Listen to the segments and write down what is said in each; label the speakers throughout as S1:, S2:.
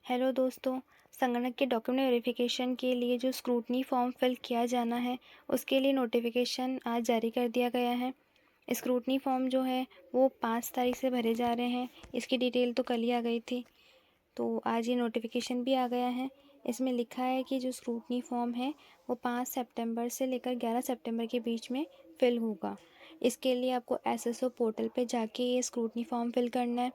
S1: Hello दोस्तों। संगणक के डॉक्यूमेंट वेरिफिकेशन के लिए जो स्क्रूटनी फॉर्म फिल किया जाना है उसके लिए नोटिफिकेशन आज जारी कर दिया गया है। स्क्रूटनी फॉर्म जो है वो 5 तारीख से भरे जा रहे हैं। इसकी डिटेल तो कल ही आ गई थी, तो आज ये नोटिफिकेशन भी आ गया है। इसमें लिखा है कि जो स्क्रूटनी फॉर्म है वो 5 सितंबर से लेकर 11 सितंबर के बीच में फिल होगा। इसके लिए आपको एसएसओ पोर्टल पे जाके ये स्क्रूटनी फॉर्म फिल करना है।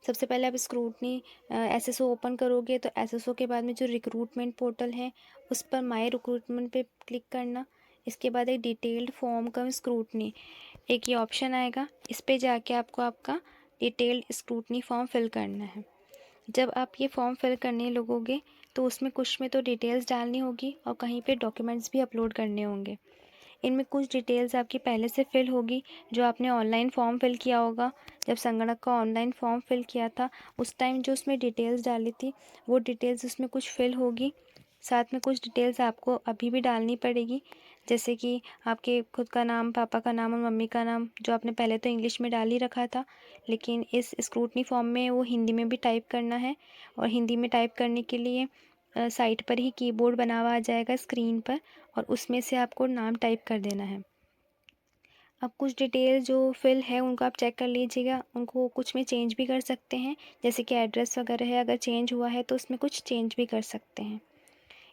S1: सबसे पहले आप स्क्रूटनी एसएसओ ओपन करोगे तो एसएसओ के बाद में जो रिक्रूटमेंट पोर्टल है उस पर माई रिक्रूटमेंट पे क्लिक करना। इसके बाद एक डिटेल्ड फॉर्म का स्क्रूटनी एक ये ऑप्शन आएगा, इस पे जाके आपको आपका डिटेल्ड स्क्रूटनी फॉर्म फिल करना है। जब आप ये फॉर्म फिल करने लगोगे तो उसमें कुछ में तो डिटेल्स डालनी होगी और कहीं पे डॉक्यूमेंट्स भी अपलोड करने होंगे। इनमें कुछ डिटेल्स आपकी पहले से फिल होगी जो आपने ऑनलाइन फॉर्म फिल किया होगा। जब संगणक का ऑनलाइन फॉर्म फिल किया था उस टाइम जो उसमें डिटेल्स डाली थी वो डिटेल्स उसमें कुछ फिल होगी। साथ में कुछ डिटेल्स आपको अभी भी डालनी पड़ेगी, जैसे कि आपके खुद का नाम, पापा का नाम और मम्मी का नाम, जो आपने पहले तो इंग्लिश में डाल ही रखा था, लेकिन इस स्क्रूटनी फॉर्म में वो हिंदी में भी टाइप करना है। और हिंदी में टाइप करने के लिए साइट पर ही कीबोर्ड बना हुआ आ जाएगा स्क्रीन पर, और उसमें से आपको नाम टाइप कर देना है। अब कुछ डिटेल जो फिल है उनको आप चेक कर लीजिएगा, उनको कुछ में चेंज भी कर सकते हैं, जैसे कि एड्रेस वगैरह है, अगर चेंज हुआ है तो उसमें कुछ चेंज भी कर सकते हैं।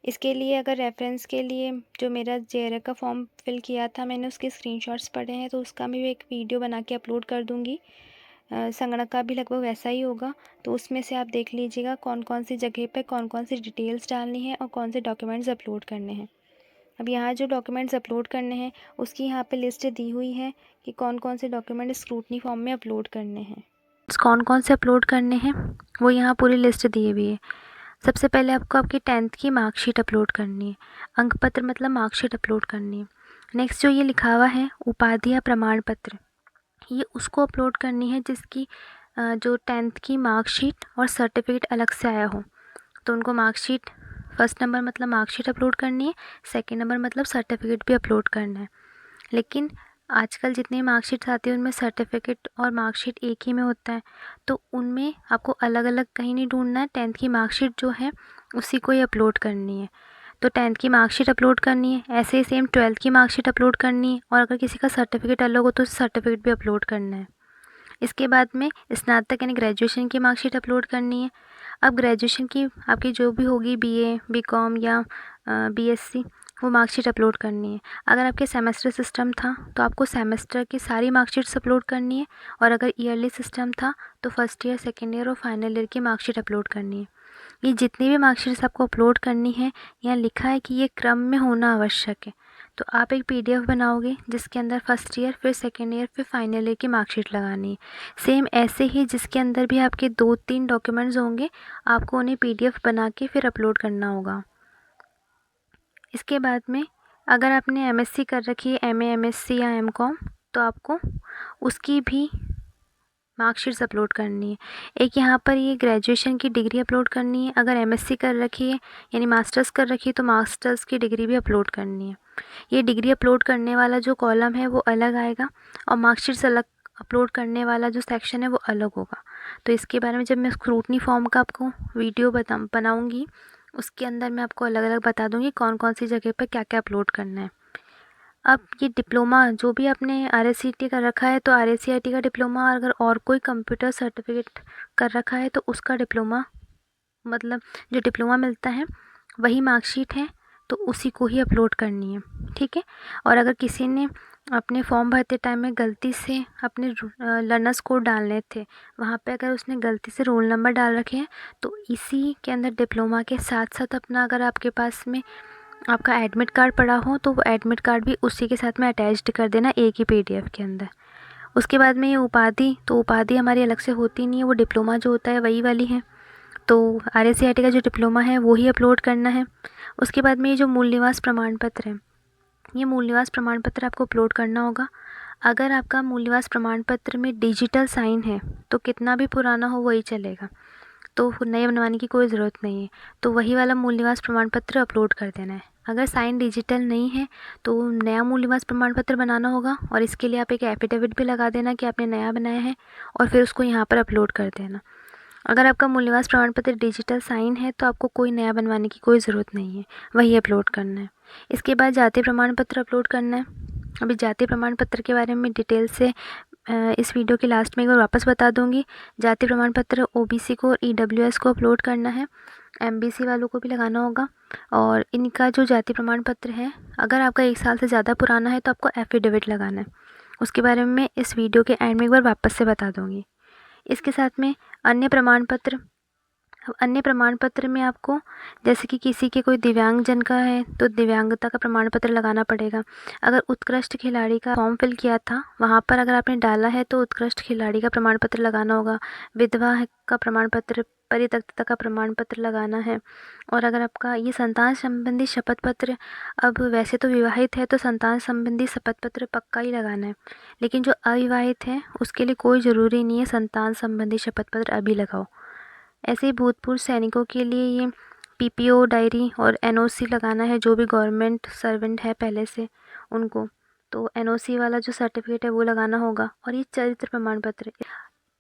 S1: इसके लिए अगर रेफरेंस के लिए जो मेरा जेआरएफ का फॉर्म फिल किया था मैंने उसके स्क्रीनशॉट्स पड़े हैं, तो उसका मैं भी एक वीडियो बना के अपलोड कर दूँगी। संगणक का भी लगभग वैसा ही होगा, तो उसमें से आप देख लीजिएगा कौन कौन सी जगह पे कौन कौन सी डिटेल्स डालनी है और कौन से डॉक्यूमेंट्स अपलोड करने हैं। अब यहाँ जो डॉक्यूमेंट्स अपलोड करने हैं उसकी यहाँ पे लिस्ट दी हुई है कि कौन कौन से डॉक्यूमेंट स्क्रूटनी फॉर्म में अपलोड करने हैं। कौन कौन से अपलोड करने हैं वो यहाँ पूरी लिस्ट दी हुई है। सबसे पहले आपको आपकी 10th की मार्कशीट अपलोड करनी है, अंक पत्र मतलब मार्कशीट अपलोड करनी है। नेक्स्ट जो ये लिखा हुआ है उपाधि या प्रमाण पत्र, ये उसको अपलोड करनी है जिसकी जो 10th की मार्कशीट और सर्टिफिकेट अलग से आया हो। तो उनको मार्कशीट, फर्स्ट नंबर मतलब मार्कशीट अपलोड करनी है, सेकंड नंबर मतलब सर्टिफिकेट भी अपलोड करना है। लेकिन आजकल जितनी मार्कशीट्स आती है उनमें सर्टिफिकेट और मार्कशीट एक ही में होता है, तो उनमें आपको अलग अलग कहीं नहीं ढूंढना है। 10th की मार्कशीट जो है उसी को ही अपलोड करनी है, तो 10th की मार्कशीट अपलोड करनी है। ऐसे ही सेम 12th की मार्कशीट अपलोड करनी है, और अगर किसी का सर्टिफिकेट अलग हो तो सर्टिफिकेट भी अपलोड करना है। इसके बाद में स्नातक यानी ग्रेजुएशन की मार्कशीट अपलोड करनी है। अब ग्रेजुएशन की आपकी जो भी होगी, बीए, बीकॉम या बीएससी, वो मार्कशीट अपलोड करनी है। अगर आपके सेमेस्टर सिस्टम था तो आपको सेमेस्टर की सारी मार्कशीट्स अपलोड करनी है, और अगर ईयरली सिस्टम था तो फर्स्ट ईयर, सेकेंड ईयर और फाइनल ईयर की मार्कशीट अपलोड करनी है। ये जितनी भी मार्कशीट्स आपको अपलोड करनी है, यहाँ लिखा है कि ये क्रम में होना आवश्यक है। तो आप एक पीडीएफ बनाओगे जिसके अंदर फर्स्ट ईयर, फिर सेकेंड ईयर, फिर फाइनल ईयर की मार्कशीट लगानी है। सेम ऐसे ही जिसके अंदर भी आपके 2-3 डॉक्यूमेंट्स होंगे, आपको उन्हें पीडीएफ बना के फिर अपलोड करना होगा। इसके बाद में अगर आपने एमएससी कर रखी है, एमए, एमएससी या एमकॉम, तो आपको उसकी भी मार्कशीट्स अपलोड करनी है। एक यहाँ पर ये ग्रेजुएशन की डिग्री अपलोड करनी है। अगर एमएससी कर रखी है यानी मास्टर्स कर रखी है तो मास्टर्स की डिग्री भी अपलोड करनी है। ये डिग्री अपलोड करने वाला जो कॉलम है वो अलग आएगा, और मार्कशीट्स अलग अपलोड करने वाला जो सेक्शन है वो अलग होगा। तो इसके बारे में जब मैं स्क्रूटनी फॉर्म का आपको वीडियो बनाऊँगी उसके अंदर मैं आपको अलग अलग बता दूँगी कौन कौन सी जगह पर क्या क्या अपलोड करना है। अब ये डिप्लोमा जो भी आपने RSCT कर रखा है तो RSCIT का डिप्लोमा, अगर और कोई कंप्यूटर सर्टिफिकेट कर रखा है तो उसका डिप्लोमा, मतलब जो डिप्लोमा मिलता है वही मार्कशीट है, तो उसी को ही अपलोड करनी है, ठीक है। और अगर किसी ने अपने फॉर्म भरते टाइम में गलती से अपने लर्नर्स कोड डालने थे, वहाँ पे अगर उसने गलती से रोल नंबर डाल रखे हैं तो इसी के अंदर डिप्लोमा के साथ साथ अपना, अगर आपके पास में आपका एडमिट कार्ड पड़ा हो तो वो एडमिट कार्ड भी उसी के साथ में अटैच्ड कर देना एक ही पीडीएफ के अंदर। उसके बाद में ये उपाधि, तो उपाधि हमारी अलग से होती नहीं है, वो डिप्लोमा जो होता है वही वाली है, तो RSCIT का जो डिप्लोमा है वो ही अपलोड करना है। उसके बाद में ये जो मूल निवास प्रमाण पत्र है, ये मूल निवास प्रमाण पत्र आपको अपलोड करना होगा। अगर आपका मूल निवास प्रमाण पत्र में डिजिटल साइन है तो कितना भी पुराना हो वही चलेगा, तो नए बनवाने की कोई ज़रूरत नहीं है, तो वही वाला मूल निवास प्रमाण पत्र अपलोड कर देना है। अगर साइन डिजिटल नहीं है तो नया मूल निवास प्रमाण पत्र बनाना होगा, और इसके लिए आप एक एफिडेविट भी लगा देना कि आपने नया बनाया है, और फिर उसको यहाँ पर अपलोड कर देना। अगर आपका मूल निवास प्रमाण पत्र डिजिटल साइन है तो आपको कोई नया बनवाने की कोई ज़रूरत नहीं है, वही अपलोड करना है। इसके बाद जाति प्रमाण पत्र अपलोड करना है। अभी जाति प्रमाण पत्र के बारे में डिटेल से इस वीडियो के लास्ट में एक बार वापस बता दूंगी। जाति प्रमाण पत्र ओबीसी को और ईडब्ल्यूएस को अपलोड करना है, एमबीसी वालों को भी लगाना होगा। और इनका जो जाति प्रमाण पत्र है, अगर आपका 1 साल से ज़्यादा पुराना है तो आपको एफिडेविट लगाना है। उसके बारे में इस वीडियो के एंड में एक बार वापस से बता दूंगी। इसके साथ में अन्य प्रमाण पत्र, अब अन्य प्रमाण पत्र में आपको जैसे कि किसी के कोई दिव्यांगजन का है तो दिव्यांगता का प्रमाण पत्र लगाना पड़ेगा। अगर उत्कृष्ट खिलाड़ी का फॉर्म फिल किया था वहाँ पर अगर आपने डाला है तो उत्कृष्ट खिलाड़ी का प्रमाण पत्र लगाना होगा। विधवा का प्रमाण पत्र, परित्यक्तता का प्रमाण पत्र लगाना है। और अगर आपका ये संतान संबंधी शपथ पत्र, अब वैसे तो विवाहित है तो संतान संबंधी शपथ पत्र पक्का ही लगाना है, लेकिन जो अविवाहित है उसके लिए कोई ज़रूरी नहीं है संतान संबंधी शपथ पत्र अभी लगाओ। ऐसे ही भूतपूर्व सैनिकों के लिए ये पीपीओ डायरी और एनओसी लगाना है, जो भी गवर्नमेंट सर्वेंट है पहले से उनको, तो एनओसी वाला जो सर्टिफिकेट है वो लगाना होगा। और ये चरित्र प्रमाण पत्र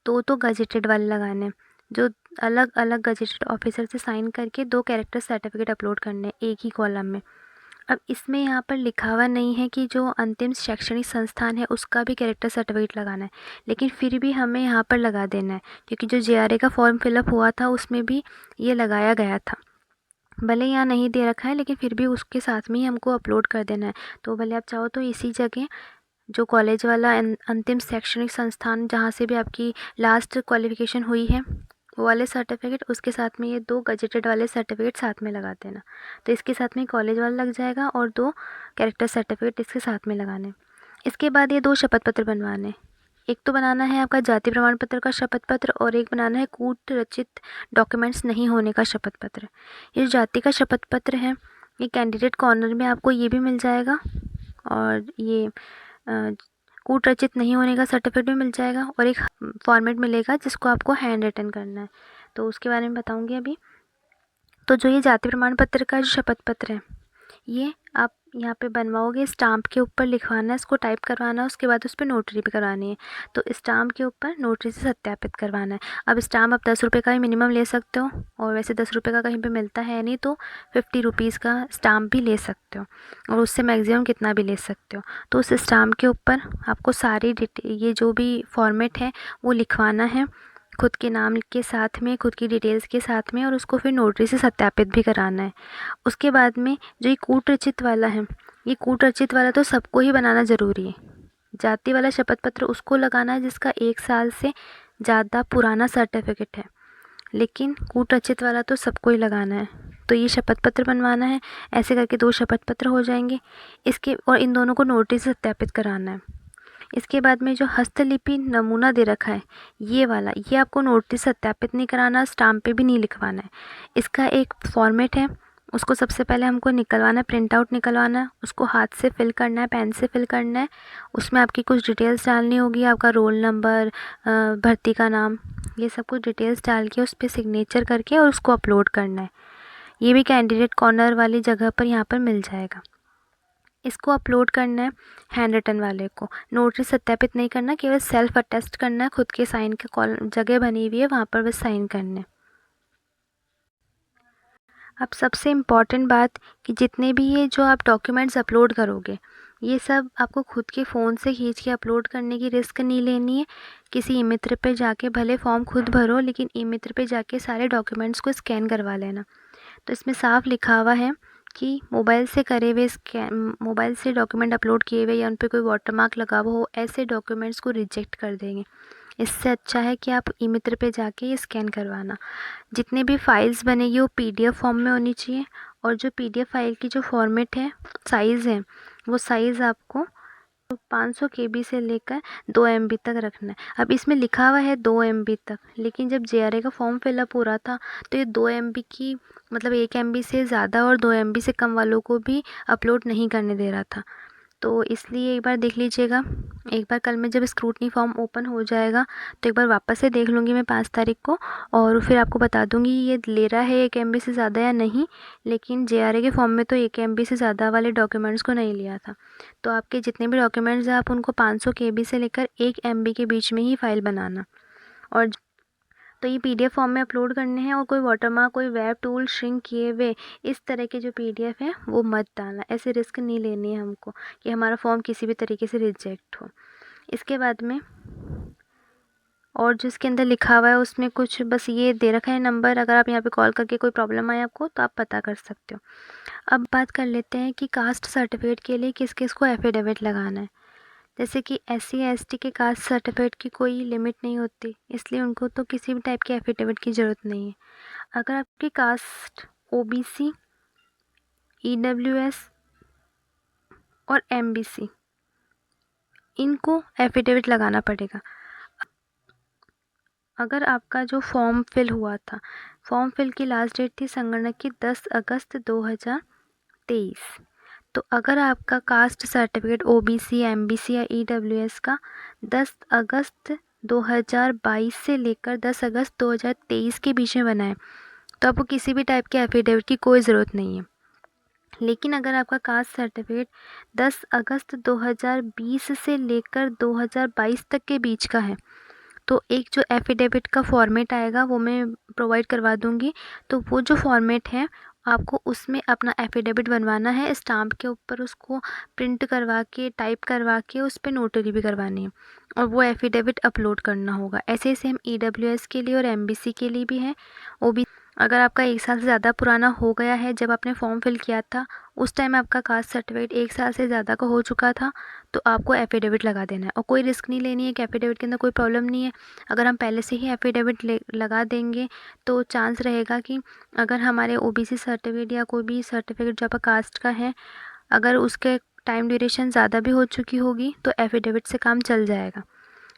S1: तो गजेटेड वाले लगाने हैं, जो अलग अलग गजेटेड ऑफिसर से साइन करके 2 कैरेक्टर सर्टिफिकेट अपलोड करने हैं एक ही कॉलम में। अब इसमें यहाँ पर लिखा हुआ नहीं है कि जो अंतिम शैक्षणिक संस्थान है उसका भी कैरेक्टर सर्टिफिकेट लगाना है, लेकिन फिर भी हमें यहाँ पर लगा देना है, क्योंकि जो जेआरए का फॉर्म फिलअप हुआ था उसमें भी ये लगाया गया था। भले यहाँ नहीं दे रखा है लेकिन फिर भी उसके साथ में ही हमको अपलोड कर देना है। तो भले आप चाहो तो इसी जगह जो कॉलेज वाला अंतिम शैक्षणिक संस्थान जहाँ से भी आपकी लास्ट क्वालिफिकेशन हुई है वो वाले सर्टिफिकेट, उसके साथ में ये 2 गजेटेड वाले सर्टिफिकेट साथ में लगा देना। तो इसके साथ में कॉलेज वाला लग जाएगा और 2 कैरेक्टर सर्टिफिकेट इसके साथ में लगाने। इसके बाद ये 2 शपथ पत्र बनवाने। एक तो बनाना है आपका जाति प्रमाण पत्र का शपथ पत्र और एक बनाना है कूट रचित डॉक्यूमेंट्स नहीं होने का शपथ पत्र। ये जो जाति का शपथ पत्र है ये कैंडिडेट कॉर्नर में आपको ये भी मिल जाएगा और ये कूट रचित नहीं होने का सर्टिफिकेट भी मिल जाएगा और एक फॉर्मेट मिलेगा जिसको आपको हैंड रिटन करना है, तो उसके बारे में बताऊंगी अभी। तो जो ये जाति प्रमाण पत्र का जो शपथ पत्र है ये आप यहाँ पे बनवाओगे, स्टाम्प के ऊपर लिखवाना है, इसको टाइप करवाना है, उसके बाद उस पर नोटरी भी करवानी है। तो स्टाम्प के ऊपर नोटरी से सत्यापित करवाना है। अब स्टाम्प आप 10 रुपये का ही मिनिमम ले सकते हो, और वैसे 10 रुपये का कहीं पे मिलता है नहीं तो 50 रुपीज़ का स्टाम्प भी ले सकते हो, और उससे मैक्सिमम कितना भी ले सकते हो। तो उस स्टाम्प के ऊपर आपको सारी ये जो भी फॉर्मेट है वो लिखवाना है खुद के नाम के साथ में, खुद की डिटेल्स के साथ में, और उसको फिर नोटरी से सत्यापित भी कराना है। उसके बाद में जो ये कूट रचित वाला है, ये कूट रचित वाला तो सबको ही बनाना ज़रूरी है। जाति वाला शपथ पत्र उसको लगाना है जिसका 1 साल से ज़्यादा पुराना सर्टिफिकेट है, लेकिन कूट रचित वाला तो सबको ही लगाना है। तो ये शपथ पत्र बनवाना है, ऐसे करके 2 शपथ पत्र हो जाएंगे इसके, और इन दोनों को नोटरी से सत्यापित कराना है। इसके बाद में जो हस्तलिपि नमूना दे रखा है ये वाला, ये आपको नोटिस सत्यापित नहीं कराना, स्टाम्प पे भी नहीं लिखवाना है। इसका एक फॉर्मेट है, उसको सबसे पहले हमको निकलवाना है, प्रिंट आउट निकलवाना है, उसको हाथ से फिल करना है, पेन से फिल करना है। उसमें आपकी कुछ डिटेल्स डालनी होगी, आपका रोल नंबर, भर्ती का नाम, ये सब कुछ डिटेल्स डाल के उस पर सिग्नेचर करके और उसको अपलोड करना है। ये भी कैंडिडेट कॉर्नर वाली जगह पर यहाँ पर मिल जाएगा। इसको अपलोड करना है हैंड रिटन वाले को, नोटरी सत्यापित नहीं करना, केवल सेल्फ अटेस्ट करना है, खुद के साइन के जगह बनी हुई है वहाँ पर बस साइन करने। अब सबसे इम्पॉर्टेंट बात कि जितने भी ये जो आप डॉक्यूमेंट्स अपलोड करोगे ये सब आपको खुद के फ़ोन से खींच के अपलोड करने की रिस्क नहीं लेनी है। किसी ई मित्र पे जाके भले फॉर्म खुद भरो, लेकिन ई मित्र पे जाके सारे डॉक्यूमेंट्स को स्कैन करवा लेना। तो इसमें साफ लिखा हुआ है कि मोबाइल से करे हुए मोबाइल से डॉक्यूमेंट अपलोड किए हुए या उन पर कोई वाटरमार्क लगा हुआ हो, ऐसे डॉक्यूमेंट्स को रिजेक्ट कर देंगे। इससे अच्छा है कि आप ई मित्र पे जाके ये स्कैन करवाना। जितने भी फाइल्स बनेगी वो पीडीएफ फॉर्म में होनी चाहिए, और जो पीडीएफ फाइल की जो फॉर्मेट है, साइज़ है, वो साइज़ आपको 500 KB से लेकर 2 MB तक रखना है। अब इसमें लिखा हुआ है 2 MB तक, लेकिन जब जेआरए का फॉर्म फिलअप हो रहा था तो ये 2 MB की मतलब 1 MB से ज़्यादा और 2 MB से कम वालों को भी अपलोड नहीं करने दे रहा था। तो इसलिए एक बार देख लीजिएगा। एक बार कल में जब स्क्रूटनी फॉर्म ओपन हो जाएगा तो एक बार वापस से देख लूँगी मैं 5 तारीख को, और फिर आपको बता दूँगी ये ले रहा है 1 MB से ज़्यादा या नहीं। लेकिन जेआरए के फॉर्म में तो 1 MB से ज़्यादा वाले डॉक्यूमेंट्स को नहीं लिया था। तो आपके जितने भी डॉक्यूमेंट्स हैं आप उनको 500 KB से लेकर 1 MB के बीच में ही फ़ाइल बनाना। और तो ये पीडीएफ फॉर्म में अपलोड करने हैं और कोई वाटरमार्क, कोई वेब टूल, श्रिंक किए हुए इस तरह के जो पीडीएफ है वो मत डालना। ऐसे रिस्क नहीं लेनी है हमको कि हमारा फॉर्म किसी भी तरीके से रिजेक्ट हो। इसके बाद में और जो इसके अंदर लिखा हुआ है उसमें कुछ बस ये दे रखा है नंबर, अगर आप यहाँ पे कॉल करके कोई प्रॉब्लम आए आपको तो आप पता कर सकते हो। अब बात कर लेते हैं कि कास्ट सर्टिफिकेट के लिए किस किस को एफिडेविट लगाना है। जैसे कि SC ST के कास्ट सर्टिफिकेट की कोई लिमिट नहीं होती, इसलिए उनको तो किसी भी टाइप के एफिडेविट की ज़रूरत नहीं है। अगर आपकी कास्ट OBC, EWS और MBC, इनको एफिडेविट लगाना पड़ेगा। अगर आपका जो फॉर्म फिल हुआ था, फॉर्म फिल की लास्ट डेट थी संगणक की 10 अगस्त 2023, तो अगर आपका कास्ट सर्टिफिकेट OBC, MBC या EWS का 10 अगस्त 2022 से लेकर 10 अगस्त 2023 के बीच में बना है तो आपको किसी भी टाइप के एफिडेविट की कोई ज़रूरत नहीं है। लेकिन अगर आपका कास्ट सर्टिफिकेट 10 अगस्त 2020 से लेकर 2022 तक के बीच का है तो एक जो एफिडेविट का फॉर्मेट आएगा वो मैं प्रोवाइड करवा दूँगी। तो वो जो फॉर्मेट है आपको उसमें अपना एफिडेविट बनवाना है, स्टाम्प के ऊपर उसको प्रिंट करवा के, टाइप करवा के उस पर नोटरी भी करवानी है और वो एफिडेविट अपलोड करना होगा। ऐसे ही सेम EWS के लिए और MBC के लिए भी है। OBC अगर आपका 1 साल से ज़्यादा पुराना हो गया है, जब आपने फॉर्म फिल किया था उस टाइम आपका कास्ट सर्टिफिकेट 1 साल से ज़्यादा का हो चुका था तो आपको एफिडेविट लगा देना है और कोई रिस्क नहीं लेनी है कि एफिडेविट के अंदर कोई प्रॉब्लम नहीं है। अगर हम पहले से ही एफिडेविट लगा देंगे तो चांस रहेगा कि अगर हमारे OBC सर्टिफिकेट या कोई भी सर्टिफिकेट जो आपका कास्ट का है, अगर उसके टाइम ड्यूरेशन ज़्यादा भी हो चुकी होगी तो एफिडेविट से काम चल जाएगा।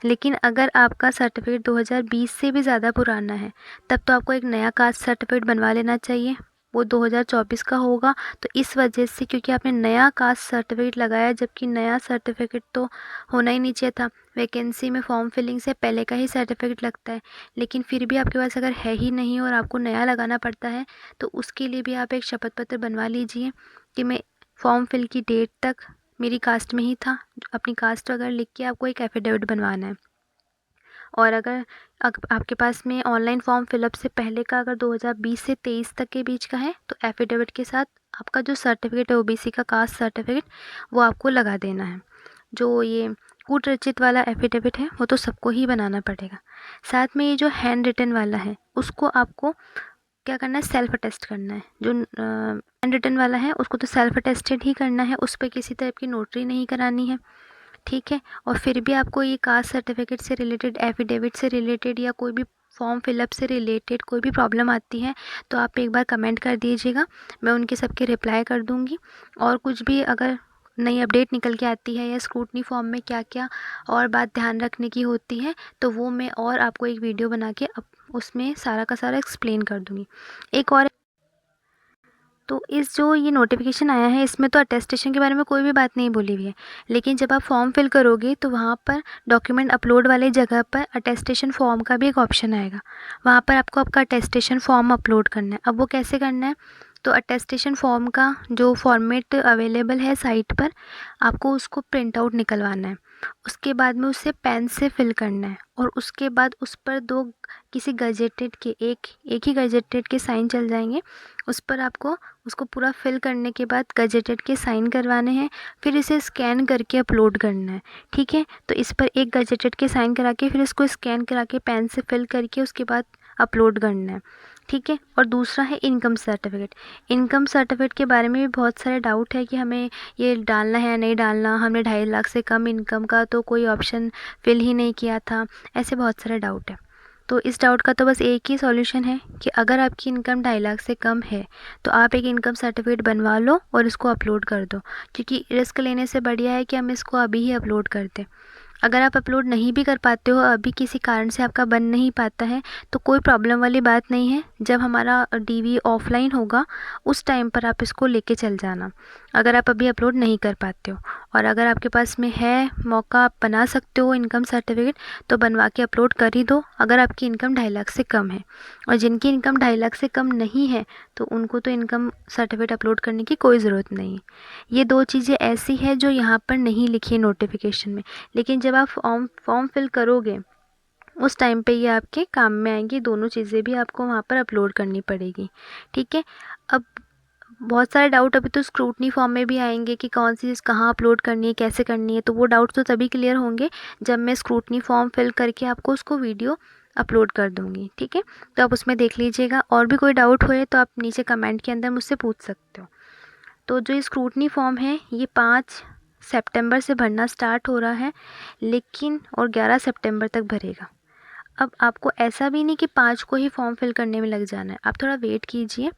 S1: लेकिन अगर आपका सर्टिफिकेट 2020 से भी ज़्यादा पुराना है तब तो आपको एक नया कास्ट सर्टिफिकेट बनवा लेना चाहिए, वो 2024 का होगा। तो इस वजह से क्योंकि आपने नया कास्ट सर्टिफिकेट लगाया जबकि नया सर्टिफिकेट तो होना ही नहीं चाहिए था, वैकेंसी में फॉर्म फिलिंग से पहले का ही सर्टिफिकेट लगता है, लेकिन फिर भी आपके पास अगर है ही नहीं और आपको नया लगाना पड़ता है तो उसके लिए भी आप एक शपथ पत्र बनवा लीजिए कि मैं फॉर्म फिल की डेट तक मेरी कास्ट में ही था। अपनी कास्ट अगर लिख के आपको एक एफिडेविट बनवाना है और अगर आपके पास में ऑनलाइन फॉर्म फिलअप से पहले का अगर 2020 से 23 तक के बीच का है तो एफिडेविट के साथ आपका जो सर्टिफिकेट है OBC का कास्ट सर्टिफिकेट वो आपको लगा देना है। जो ये कूट रचित वाला एफिडेविट है वो तो सबको ही बनाना पड़ेगा। साथ में ये जो हैंड रिटन वाला है उसको आपको क्या करना है, सेल्फ अटेस्ट करना है। जो हैंड रिटन वाला है उसको तो सेल्फ अटेस्टेड ही करना है, उस पर किसी टाइप की नोटरी नहीं करानी है, ठीक है। और फिर भी आपको ये कास्ट सर्टिफिकेट से रिलेटेड, एफिडेविट से रिलेटेड या कोई भी फॉर्म फिलअप से रिलेटेड कोई भी प्रॉब्लम आती है तो आप एक बार कमेंट कर दीजिएगा, मैं उनके सबके रिप्लाई कर दूँगी। और कुछ भी अगर नई अपडेट निकल के आती है या स्क्रूटनी फॉर्म में क्या क्या और बात ध्यान रखने की होती है तो वो मैं और आपको एक वीडियो बना के उसमें सारा का सारा एक्सप्लेन कर दूँगी। एक और तो इस जो ये नोटिफिकेशन आया है इसमें तो अटेस्टेशन के बारे में कोई भी बात नहीं बोली हुई है, लेकिन जब आप फॉर्म फिल करोगे तो वहाँ पर डॉक्यूमेंट अपलोड वाली जगह पर अटेस्टेशन फॉर्म का भी एक ऑप्शन आएगा, वहाँ पर आपको आपका अटेस्टेशन फॉर्म अपलोड करना है। अब वो कैसे करना है, तो अटेस्टेशन फॉर्म का जो फॉर्मेट अवेलेबल है साइट पर आपको उसको प्रिंट आउट निकलवाना है, उसके बाद में उसे पेन से फिल करना है और उसके बाद उस पर दो किसी गजेटेड के एक ही गजेटेड के साइन चल जाएंगे, उस पर आपको उसको पूरा फिल करने के बाद गजेटेड के साइन करवाने हैं, फिर इसे स्कैन करके अपलोड करना है, ठीक है। तो इस पर एक गजेटेड के साइन करा के फिर इसको स्कैन करा के पेन से फिल करके उसके बाद अपलोड करना है, ठीक है। और दूसरा है इनकम सर्टिफिकेट। इनकम सर्टिफिकेट के बारे में भी बहुत सारे डाउट है कि हमें ये डालना है या नहीं डालना, हमने 2.5 लाख से कम इनकम का तो कोई ऑप्शन फिल ही नहीं किया था, ऐसे बहुत सारे डाउट है। तो इस डाउट का तो बस एक ही सॉल्यूशन है कि अगर आपकी इनकम 2.5 लाख से कम है तो आप एक इनकम सर्टिफिकेट बनवा लो और इसको अपलोड कर दो, क्योंकि रिस्क लेने से बढ़िया है कि हम इसको अभी ही अपलोड कर दें। अगर आप अपलोड नहीं भी कर पाते हो, अभी किसी कारण से आपका बन नहीं पाता है तो कोई प्रॉब्लम वाली बात नहीं है, जब हमारा DV ऑफलाइन होगा उस टाइम पर आप इसको लेके चल जाना, अगर आप अभी अपलोड नहीं कर पाते हो। और अगर आपके पास में है मौका, आप बना सकते हो इनकम सर्टिफिकेट तो बनवा के अपलोड कर ही दो, अगर आपकी इनकम 2.5 लाख से कम है। और जिनकी इनकम 2.5 लाख से कम नहीं है तो उनको तो इनकम सर्टिफिकेट अपलोड करने की कोई ज़रूरत नहीं है। ये दो चीज़ें ऐसी है जो यहाँ पर नहीं लिखी है नोटिफिकेशन में, लेकिन जब आप फॉर्म फिल करोगे उस टाइम पे ये आपके काम में आएंगी। दोनों चीज़ें भी आपको वहाँ पर अपलोड करनी पड़ेगी, ठीक है। अब बहुत सारे डाउट अभी तो स्क्रूटनी फॉर्म में भी आएंगे कि कौन सी चीज़ कहाँ अपलोड करनी है, कैसे करनी है, तो वो डाउट तो तभी क्लियर होंगे जब मैं स्क्रूटनी फॉर्म फिल करके आपको उसको वीडियो अपलोड कर दूँगी, ठीक है। तो आप उसमें देख लीजिएगा। और भी कोई डाउट होए तो आप नीचे कमेंट के अंदर मुझसे पूछ सकते हो। तो जो ये स्क्रूटनी फॉर्म है ये 5 सितंबर से भरना स्टार्ट हो रहा है, लेकिन और 11 सितंबर तक भरेगा। अब आपको ऐसा भी नहीं कि 5 को ही फॉर्म फिल करने में लग जाना है, आप थोड़ा वेट कीजिए।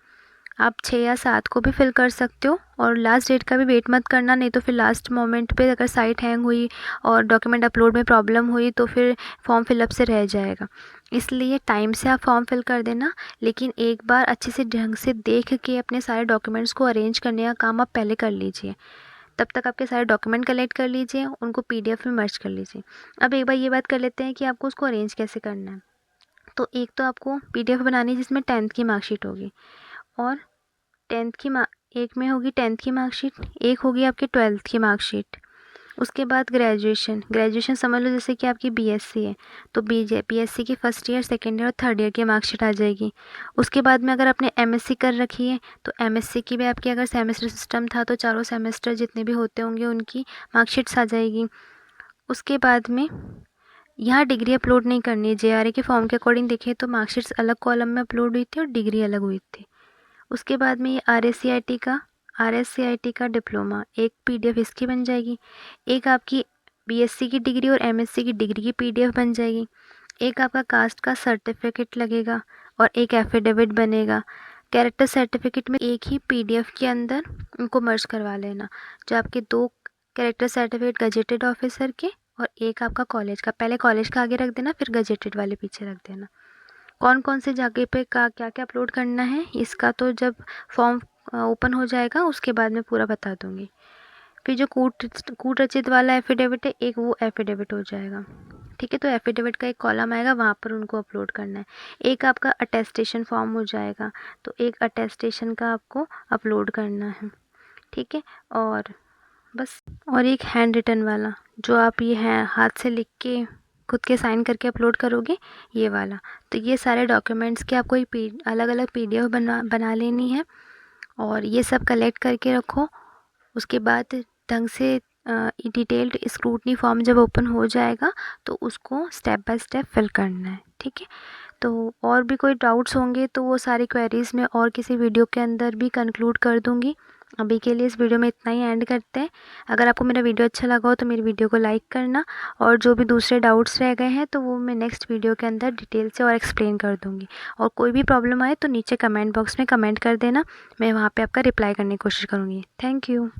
S1: आप 6 या 7 को भी फिल कर सकते हो, और लास्ट डेट का भी वेट मत करना, नहीं तो फिर लास्ट मोमेंट पे अगर साइट हैंग हुई और डॉक्यूमेंट अपलोड में प्रॉब्लम हुई तो फिर फॉर्म फिलअप से रह जाएगा। इसलिए टाइम से आप फॉर्म फिल कर देना, लेकिन एक बार अच्छे से ढंग से देख के अपने सारे डॉक्यूमेंट्स को अरेंज करने का काम आप पहले कर लीजिए। तब तक आपके सारे डॉक्यूमेंट कलेक्ट कर लीजिए, उनको PDF में मर्ज कर लीजिए। अब एक बार ये बात कर लेते हैं कि आपको उसको अरेंज कैसे करना है। तो एक तो आपको PDF बनानी है जिसमें 10th की मार्कशीट होगी, और 10th की एक में होगी 10th की मार्कशीट, एक होगी आपकी 12th की मार्कशीट। उसके बाद ग्रेजुएशन समझ लो जैसे कि आपकी BSc है, तो BSc की फर्स्ट ईयर, सेकेंड ईयर और थर्ड ईयर की मार्कशीट आ जाएगी। उसके बाद में अगर आपने MSc कर रखी है तो MSc की भी आपकी, अगर सेमेस्टर सिस्टम था तो चारों सेमेस्टर जितने भी होते होंगे उनकी मार्कशीट्स आ जाएगी। उसके बाद में यहाँ डिग्री अपलोड नहीं करनी है। JRA के फॉर्म के अकॉर्डिंग देखें तो मार्कशीट्स अलग कॉलम में अपलोड हुई थी और डिग्री अलग हुई थी। उसके बाद में ये RSCIT का डिप्लोमा, एक PDF इसकी बन जाएगी। एक आपकी BSc की डिग्री और MSc की डिग्री की PDF बन जाएगी। एक आपका कास्ट का सर्टिफिकेट लगेगा और एक एफिडेविट बनेगा। कैरेक्टर सर्टिफिकेट में एक ही PDF के अंदर उनको मर्ज करवा लेना। जो आपके 2 कैरेक्टर सर्टिफिकेट गजेटेड ऑफिसर के और एक आपका कॉलेज का, पहले कॉलेज का आगे रख देना, फिर गजेटेड वाले पीछे रख देना। कौन कौन से जगह पे क्या क्या अपलोड करना है इसका तो जब फॉर्म ओपन हो जाएगा उसके बाद मैं पूरा बता दूंगी। फिर जो कूट रचित वाला एफिडेविट है, एक वो एफिडेविट हो जाएगा, ठीक है। तो एफिडेविट का एक कॉलम आएगा, वहाँ पर उनको अपलोड करना है। एक आपका अटेस्टेशन फॉर्म हो जाएगा, तो एक अटेस्टेशन का आपको अपलोड करना है, ठीक है। और बस, और एक हैंड रिटन वाला जो आप ये है हाथ से लिख के खुद के साइन करके अपलोड करोगे, ये वाला। तो ये सारे डॉक्यूमेंट्स के आपको एक अलग अलग PDF बना लेनी है, और ये सब कलेक्ट करके रखो। उसके बाद ढंग से डिटेल्ड स्क्रूटनी फॉर्म जब ओपन हो जाएगा तो उसको स्टेप बाय स्टेप फिल करना है, ठीक है। तो और भी कोई डाउट्स होंगे तो वो सारी क्वेरीज़ मैं और किसी वीडियो के अंदर भी कंक्लूड कर दूँगी। अभी के लिए इस वीडियो में इतना ही एंड करते हैं। अगर आपको मेरा वीडियो अच्छा लगा हो तो मेरी वीडियो को लाइक करना, और जो भी दूसरे डाउट्स रह गए हैं तो वो मैं नेक्स्ट वीडियो के अंदर डिटेल से और एक्सप्लेन कर दूँगी। और कोई भी प्रॉब्लम आए तो नीचे कमेंट बॉक्स में कमेंट कर देना, मैं वहाँ पे आपका रिप्लाई करने की कोशिश करूँगी। Thank you.